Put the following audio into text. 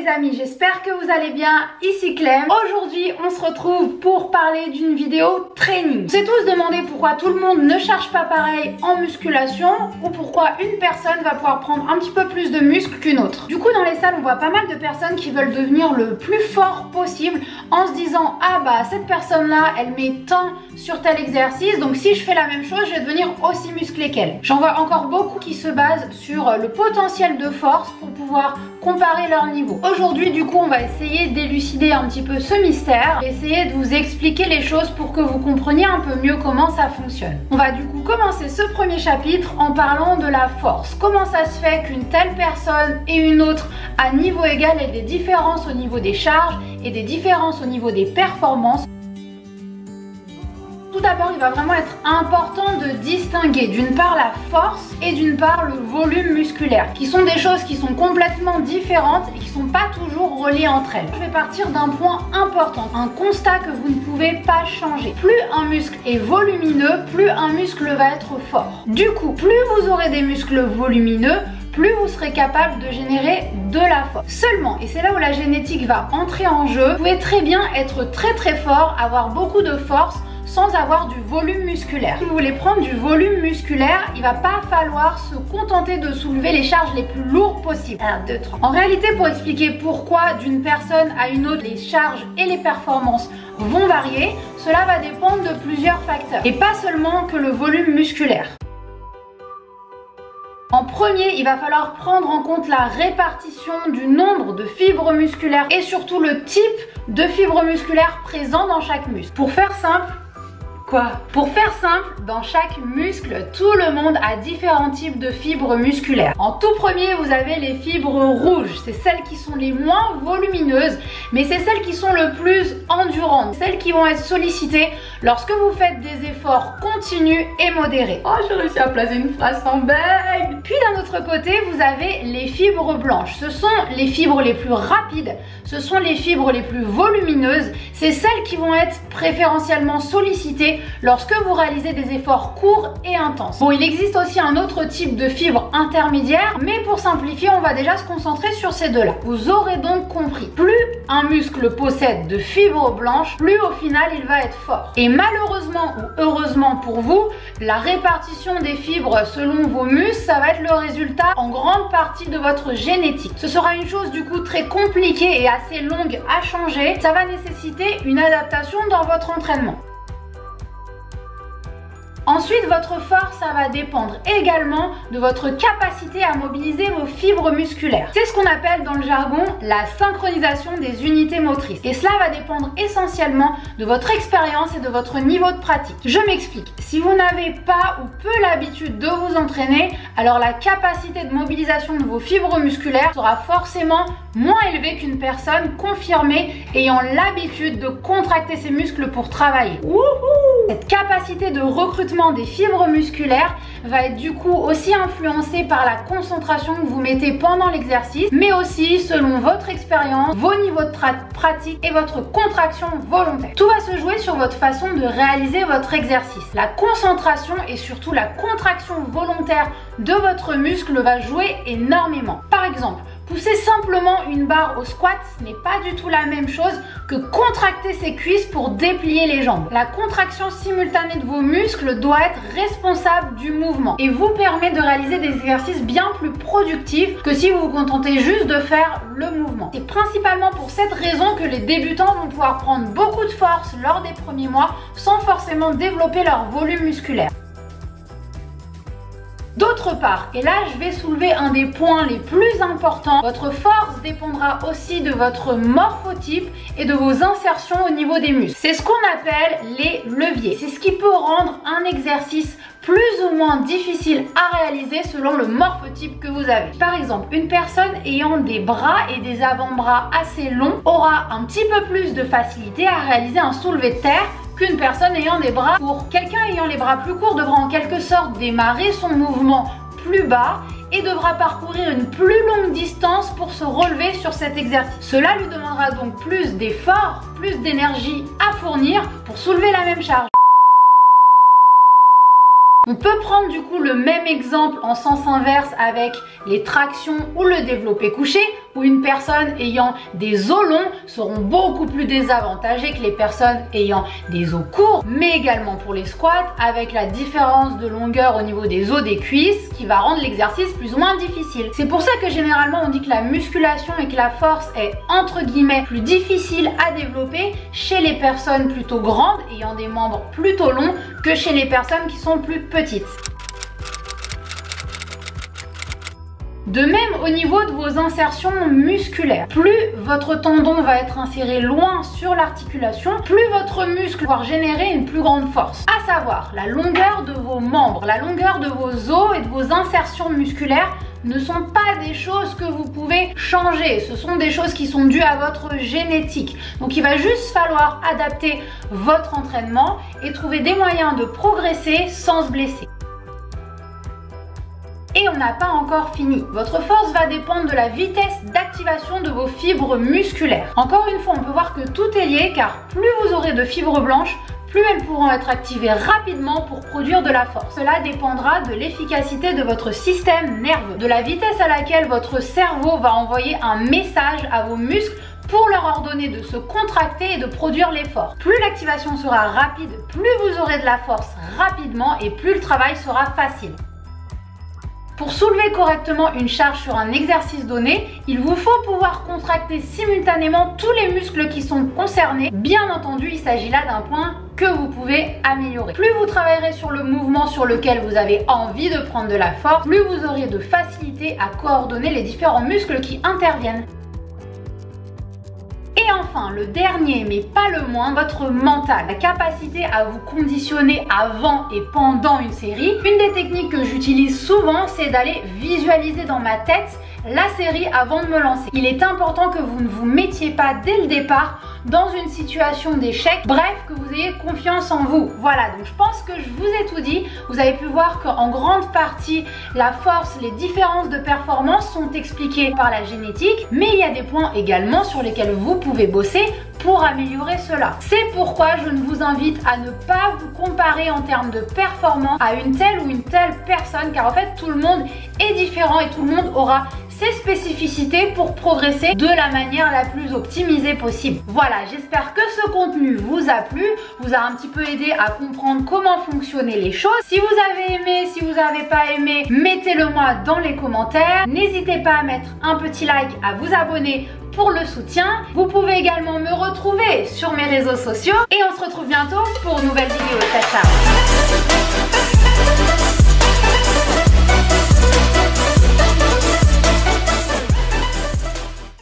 les amis, j'espère que vous allez bien, ici Clem. Aujourd'hui on se retrouve pour parler d'une vidéo training. On s'est tous demandé pourquoi tout le monde ne charge pas pareil en musculation ou pourquoi une personne va pouvoir prendre un petit peu plus de muscle qu'une autre. Du coup dans les salles on voit pas mal de personnes qui veulent devenir le plus fort possible en se disant ah bah cette personne là elle met tant sur tel exercice donc si je fais la même chose je vais devenir aussi musclé qu'elle. J'en vois encore beaucoup qui se basent sur le potentiel de force pour pouvoir comparer leur niveau. Aujourd'hui du coup on va essayer d'élucider un petit peu ce mystère, essayer de vous expliquer les choses pour que vous compreniez un peu mieux comment ça fonctionne. On va du coup commencer ce premier chapitre en parlant de la force. Comment ça se fait qu'une telle personne et une autre à niveau égal aient des différences au niveau des charges et des différences au niveau des performances. Tout d'abord, il va vraiment être important de distinguer d'une part la force et d'une part le volume musculaire, qui sont des choses qui sont complètement différentes et qui ne sont pas toujours reliées entre elles. Je vais partir d'un point important, un constat que vous ne pouvez pas changer. Plus un muscle est volumineux, plus un muscle va être fort. Du coup, plus vous aurez des muscles volumineux, plus vous serez capable de générer de la force. Seulement, et c'est là où la génétique va entrer en jeu, vous pouvez très bien être très fort, avoir beaucoup de force, sans avoir du volume musculaire. Si vous voulez prendre du volume musculaire, il va pas falloir se contenter de soulever les charges les plus lourdes possibles. 1, 2, 3. En réalité, pour expliquer pourquoi d'une personne à une autre, les charges et les performances vont varier, cela va dépendre de plusieurs facteurs. Et pas seulement que le volume musculaire. En premier, il va falloir prendre en compte la répartition du nombre de fibres musculaires et surtout le type de fibres musculaires présents dans chaque muscle. Pour faire simple, Pour faire simple, dans chaque muscle, tout le monde a différents types de fibres musculaires. En tout premier, vous avez les fibres rouges. C'est celles qui sont les moins volumineuses, mais c'est celles qui sont le plus endurantes. Celles qui vont être sollicitées lorsque vous faites des efforts continus et modérés. Oh, j'ai réussi à placer une phrase sans bug. Puis d'un autre côté, vous avez les fibres blanches. Ce sont les fibres les plus rapides. Ce sont les fibres les plus volumineuses. C'est celles qui vont être préférentiellement sollicitées lorsque vous réalisez des efforts courts et intenses. Bon, il existe aussi un autre type de fibres intermédiaires, mais pour simplifier, on va déjà se concentrer sur ces deux-là. Vous aurez donc compris, plus un muscle possède de fibres blanches, plus au final il va être fort. Et malheureusement ou heureusement pour vous, la répartition des fibres selon vos muscles, ça va être le résultat en grande partie de votre génétique. Ce sera une chose du coup très compliquée et assez longue à changer. Ça va nécessiter une adaptation dans votre entraînement. Ensuite, votre force, ça va dépendre également de votre capacité à mobiliser vos fibres musculaires. C'est ce qu'on appelle dans le jargon la synchronisation des unités motrices. Et cela va dépendre essentiellement de votre expérience et de votre niveau de pratique. Je m'explique. Si vous n'avez pas ou peu l'habitude de vous entraîner, alors la capacité de mobilisation de vos fibres musculaires sera forcément moins élevée qu'une personne confirmée ayant l'habitude de contracter ses muscles pour travailler. Wouhou! Cette capacité de recrutement des fibres musculaires va être du coup aussi influencée par la concentration que vous mettez pendant l'exercice, mais aussi selon votre expérience, vos niveaux de pratique et votre contraction volontaire. Tout va se jouer sur votre façon de réaliser votre exercice. La concentration et surtout la contraction volontaire de votre muscle va jouer énormément. Par exemple, pousser simplement une barre au squat, ce n'est pas du tout la même chose que contracter ses cuisses pour déplier les jambes. La contraction simultanée de vos muscles doit être responsable du mouvement et vous permet de réaliser des exercices bien plus productifs que si vous vous contentez juste de faire le mouvement. C'est principalement pour cette raison que les débutants vont pouvoir prendre beaucoup de force lors des premiers mois sans forcément développer leur volume musculaire. D'autre part, et là je vais soulever un des points les plus importants, votre force dépendra aussi de votre morphotype et de vos insertions au niveau des muscles. C'est ce qu'on appelle les leviers. C'est ce qui peut rendre un exercice plus ou moins difficile à réaliser selon le morphotype que vous avez. Par exemple, une personne ayant des bras et des avant-bras assez longs aura un petit peu plus de facilité à réaliser un soulevé de terre qu'une personne ayant des bras courts. Quelqu'un ayant les bras plus courts devra en quelque sorte démarrer son mouvement plus bas et devra parcourir une plus longue distance pour se relever sur cet exercice. Cela lui demandera donc plus d'efforts, plus d'énergie à fournir pour soulever la même charge. On peut prendre du coup le même exemple en sens inverse avec les tractions ou le développé couché. ou une personne ayant des os longs seront beaucoup plus désavantagées que les personnes ayant des os courts, mais également pour les squats avec la différence de longueur au niveau des os des cuisses qui va rendre l'exercice plus ou moins difficile. C'est pour ça que généralement on dit que la musculation et que la force est entre guillemets plus difficile à développer chez les personnes plutôt grandes ayant des membres plutôt longs que chez les personnes qui sont plus petites. De même au niveau de vos insertions musculaires, plus votre tendon va être inséré loin sur l'articulation, plus votre muscle va générer une plus grande force. À savoir, la longueur de vos membres, la longueur de vos os et de vos insertions musculaires ne sont pas des choses que vous pouvez changer, ce sont des choses qui sont dues à votre génétique. Donc il va juste falloir adapter votre entraînement et trouver des moyens de progresser sans se blesser. Et on n'a pas encore fini. Votre force va dépendre de la vitesse d'activation de vos fibres musculaires. Encore une fois, on peut voir que tout est lié car plus vous aurez de fibres blanches, plus elles pourront être activées rapidement pour produire de la force. Cela dépendra de l'efficacité de votre système nerveux, de la vitesse à laquelle votre cerveau va envoyer un message à vos muscles pour leur ordonner de se contracter et de produire l'effort. Plus l'activation sera rapide, plus vous aurez de la force rapidement et plus le travail sera facile. Pour soulever correctement une charge sur un exercice donné, il vous faut pouvoir contracter simultanément tous les muscles qui sont concernés. Bien entendu, il s'agit là d'un point que vous pouvez améliorer. Plus vous travaillerez sur le mouvement sur lequel vous avez envie de prendre de la force, plus vous aurez de facilité à coordonner les différents muscles qui interviennent. Et enfin, le dernier mais pas le moindre, votre mental, la capacité à vous conditionner avant et pendant une série. Une des techniques que j'utilise souvent, c'est d'aller visualiser dans ma tête la série avant de me lancer. Il est important que vous ne vous mettiez pas dès le départ dans une situation d'échec, bref, que vous ayez confiance en vous. Voilà, donc je pense que je vous ai tout dit. Vous avez pu voir qu'en grande partie, la force, les différences de performance sont expliquées par la génétique, mais il y a des points également sur lesquels vous pouvez bosser pour améliorer cela. C'est pourquoi je vous invite à ne pas vous comparer en termes de performance à une telle ou une telle personne, car en fait tout le monde est différent et tout le monde aura ses spécificités pour progresser de la manière la plus optimisée possible. Voilà, j'espère que ce contenu vous a plu, vous a un petit peu aidé à comprendre comment fonctionnaient les choses. Si vous avez aimé, si vous n'avez pas aimé, mettez-le moi dans les commentaires. N'hésitez pas à mettre un petit like, à vous abonner pour le soutien. Vous pouvez également me retrouver sur mes réseaux sociaux et on se retrouve bientôt pour une nouvelle vidéo. Ciao, ciao.